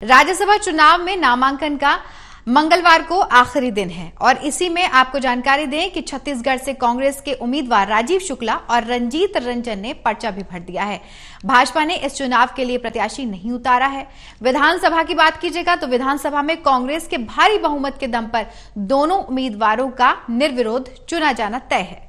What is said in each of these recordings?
राज्यसभा चुनाव में नामांकन का मंगलवार को आखिरी दिन है और इसी में आपको जानकारी दें कि छत्तीसगढ़ से कांग्रेस के उम्मीदवार राजीव शुक्ला और रंजीत रंजन ने पर्चा भी भर दिया है। भाजपा ने इस चुनाव के लिए प्रत्याशी नहीं उतारा है। विधानसभा की बात कीजिएगा तो विधानसभा में कांग्रेस के भारी बहुमत के दम पर दोनों उम्मीदवारों का निर्विरोध चुना जाना तय है।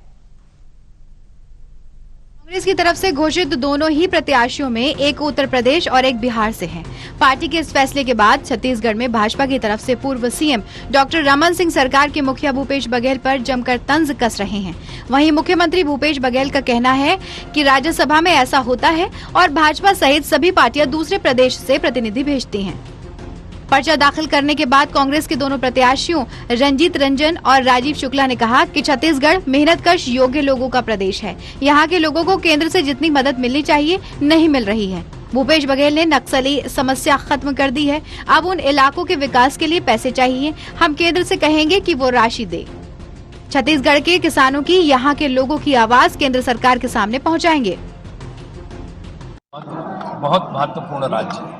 कांग्रेस की तरफ से घोषित दोनों ही प्रत्याशियों में एक उत्तर प्रदेश और एक बिहार से है। पार्टी के इस फैसले के बाद छत्तीसगढ़ में भाजपा की तरफ से पूर्व सीएम डॉक्टर रमन सिंह सरकार के मुखिया भूपेश बघेल पर जमकर तंज कस रहे हैं। वहीं मुख्यमंत्री भूपेश बघेल का कहना है कि राज्यसभा में ऐसा होता है और भाजपा सहित सभी पार्टियां दूसरे प्रदेश से प्रतिनिधि भेजती हैं। पर्चा दाखिल करने के बाद कांग्रेस के दोनों प्रत्याशियों रंजीत रंजन और राजीव शुक्ला ने कहा कि छत्तीसगढ़ मेहनतकश योग्य लोगों का प्रदेश है। यहाँ के लोगों को केंद्र से जितनी मदद मिलनी चाहिए नहीं मिल रही है। भूपेश बघेल ने नक्सली समस्या खत्म कर दी है। अब उन इलाकों के विकास के लिए पैसे चाहिए। हम केंद्र से कहेंगे कि वो राशि दे। छत्तीसगढ़ के किसानों की यहाँ के लोगों की आवाज केंद्र सरकार के सामने पहुँचाएंगे। बहुत महत्वपूर्ण राज्य है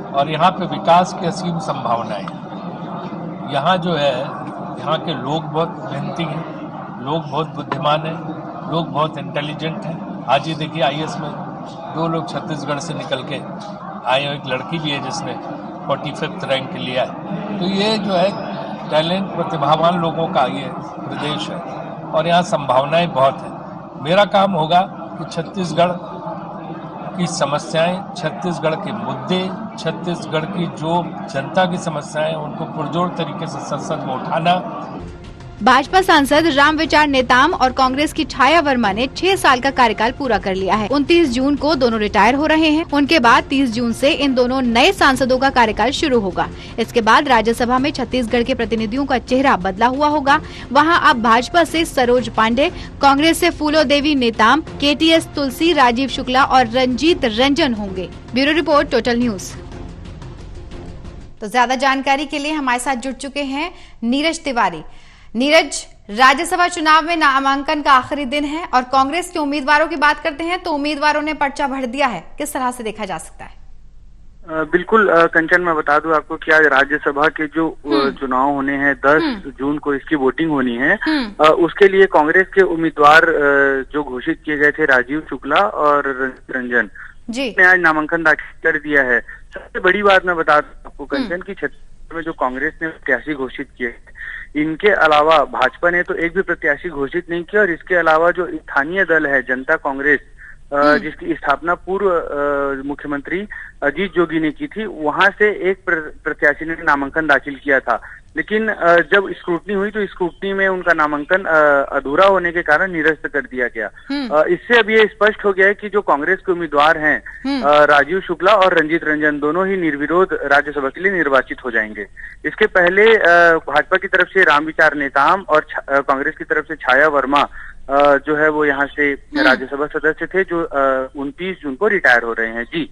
और यहाँ पे विकास की असीम संभावनाएं हैं। यहाँ जो है, यहाँ के लोग बहुत मेहनती हैं, लोग बहुत बुद्धिमान हैं, लोग बहुत इंटेलिजेंट हैं। आज ही देखिए आईएएस में 2 लोग छत्तीसगढ़ से निकल के आए हैं। एक लड़की भी है जिसने 45th रैंक लिया है। तो ये जो है टैलेंट, प्रतिभावान लोगों का ये प्रदेश है और यहाँ संभावनाएं बहुत हैं। मेरा काम होगा कि छत्तीसगढ़ की समस्याएं, छत्तीसगढ़ के मुद्दे, छत्तीसगढ़ की जो जनता की समस्याएं, उनको पुरजोर तरीके से संसद में उठाना। भाजपा सांसद रामविचार नेताम और कांग्रेस की छाया वर्मा ने 6 साल का कार्यकाल पूरा कर लिया है। 29 जून को दोनों रिटायर हो रहे हैं। उनके बाद 30 जून से इन दोनों नए सांसदों का कार्यकाल शुरू होगा। इसके बाद राज्यसभा में छत्तीसगढ़ के प्रतिनिधियों का चेहरा बदला हुआ होगा। वहां अब भाजपा से सरोज पांडे, कांग्रेस से फूलो देवी नेताम, केटीएस तुलसी, राजीव शुक्ला और रंजीत रंजन होंगे। Bureau report, total news. तो ज्यादा जानकारी के लिए हमारे साथ जुड़ चुके हैं नीरज तिवारी। नीरज, राज्यसभा चुनाव में नामांकन का आखिरी दिन है और कांग्रेस के उम्मीदवारों की बात करते हैं तो उम्मीदवारों ने पर्चा भर दिया है। किस तरह से देखा जा सकता है? बिल्कुल कंचन, मैं बता दूं आपको कि आज राज्यसभा के जो चुनाव होने हैं 10 जून को इसकी वोटिंग होनी है। उसके लिए कांग्रेस के उम्मीदवार जो घोषित किए गए थे राजीव शुक्ला और रंजन जी ने आज नामांकन दाखिल कर दिया है। सबसे बड़ी बात मैं बता दूं आपको कंचन की छत्तीसगढ़ में जो कांग्रेस ने प्रत्याशी घोषित किए, इनके अलावा भाजपा ने तो एक भी प्रत्याशी घोषित नहीं किया और इसके अलावा जो स्थानीय दल है जनता कांग्रेस, जिसकी स्थापना पूर्व मुख्यमंत्री अजीत जोगी ने की थी, वहां से एक प्रत्याशी ने नामांकन दाखिल किया था। लेकिन जब स्क्रूटनी हुई तो स्क्रूटनी में उनका नामांकन अधूरा होने के कारण निरस्त कर दिया गया। इससे अब ये स्पष्ट हो गया है कि जो कांग्रेस के उम्मीदवार हैं राजीव शुक्ला और रंजीत रंजन, दोनों ही निर्विरोध राज्यसभा के लिए निर्वाचित हो जाएंगे। इसके पहले भाजपा की तरफ से रामविचार नेताम और कांग्रेस की तरफ से छाया वर्मा जो है वो यहाँ से राज्यसभा सदस्य थे, जो 29 जून को रिटायर हो रहे हैं। जी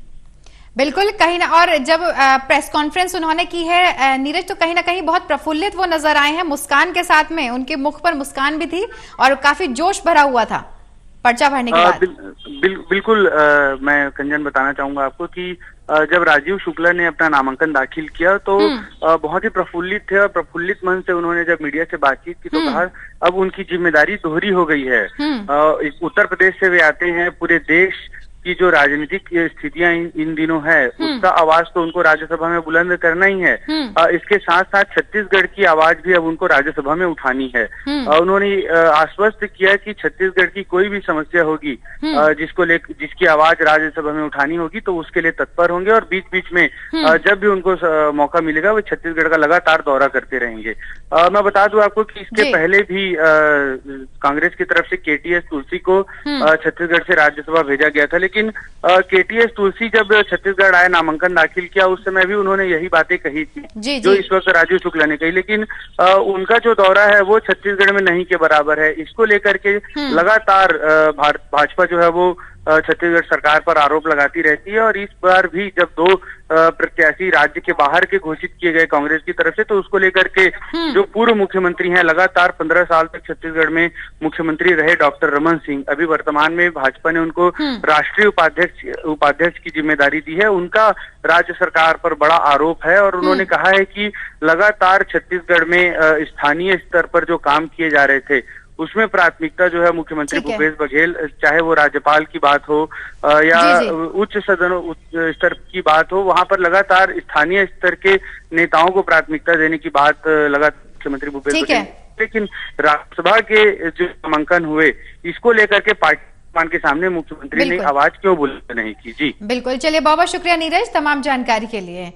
बिल्कुल, कहीं ना, और जब प्रेस कॉन्फ्रेंस उन्होंने की है नीरज, तो कहीं ना कहीं बहुत प्रफुल्लित वो नजर आए हैं, मुस्कान के साथ में। उनके मुख पर मुस्कान भी थी और काफी जोश भरा हुआ था पर्चा भरने के बाद। बिल्कुल मैं कंजन बताना चाहूंगा आपको कि जब राजीव शुक्ला ने अपना नामांकन दाखिल किया तो बहुत ही प्रफुल्लित थे और प्रफुल्लित मन से उन्होंने जब मीडिया से बातचीत की तो कहा अब उनकी जिम्मेदारी दोहरी हो गई है। उत्तर प्रदेश से वे आते हैं, पूरे देश की जो राजनीतिक स्थितियां इन दिनों है उसका आवाज तो उनको राज्यसभा में बुलंद करना ही है। इसके साथ साथ छत्तीसगढ़ की आवाज भी अब उनको राज्यसभा में उठानी है। उन्होंने आश्वस्त किया कि छत्तीसगढ़ की कोई भी समस्या होगी जिसकी आवाज राज्यसभा में उठानी होगी तो उसके लिए तत्पर होंगे और बीच बीच में जब भी उनको मौका मिलेगा वो छत्तीसगढ़ का लगातार दौरा करते रहेंगे। मैं बता दूं आपको कि इसके पहले भी कांग्रेस की तरफ से केटीएस तुलसी को छत्तीसगढ़ से राज्यसभा भेजा गया था। लेकिन केटीएस तुलसी जब छत्तीसगढ़ आए, नामांकन दाखिल किया, उस समय भी उन्होंने यही बातें कही थी जो इस वक्त राजीव शुक्ला ने कही। लेकिन उनका जो दौरा है वो छत्तीसगढ़ में नहीं के बराबर है। इसको लेकर के लगातार भाजपा जो है वो छत्तीसगढ़ सरकार पर आरोप लगाती रहती है। और इस बार भी जब दो प्रत्याशी राज्य के बाहर के घोषित किए गए कांग्रेस की तरफ से, तो उसको लेकर के जो पूर्व मुख्यमंत्री हैं, लगातार 15 साल तक छत्तीसगढ़ में मुख्यमंत्री रहे डॉक्टर रमन सिंह, अभी वर्तमान में भाजपा ने उनको राष्ट्रीय उपाध्यक्ष की जिम्मेदारी दी है। उनका राज्य सरकार पर बड़ा आरोप है और उन्होंने कहा है कि लगातार छत्तीसगढ़ में स्थानीय स्तर पर जो काम किए जा रहे थे उसमें प्राथमिकता जो है मुख्यमंत्री भूपेश बघेल, चाहे वो राज्यपाल की बात हो या उच्च सदन स्तर की बात हो, वहां पर लगातार स्थानीय स्तर के नेताओं को प्राथमिकता देने की बात लगातार मुख्यमंत्री भूपेश बघेल। लेकिन राज्यसभा के जो नामांकन हुए, इसको लेकर के पार्टी के सामने मुख्यमंत्री ने आवाज क्यों बुलंद नहीं की? जी बिल्कुल, चलिए बहुत बहुत शुक्रिया नीरज तमाम जानकारी के लिए।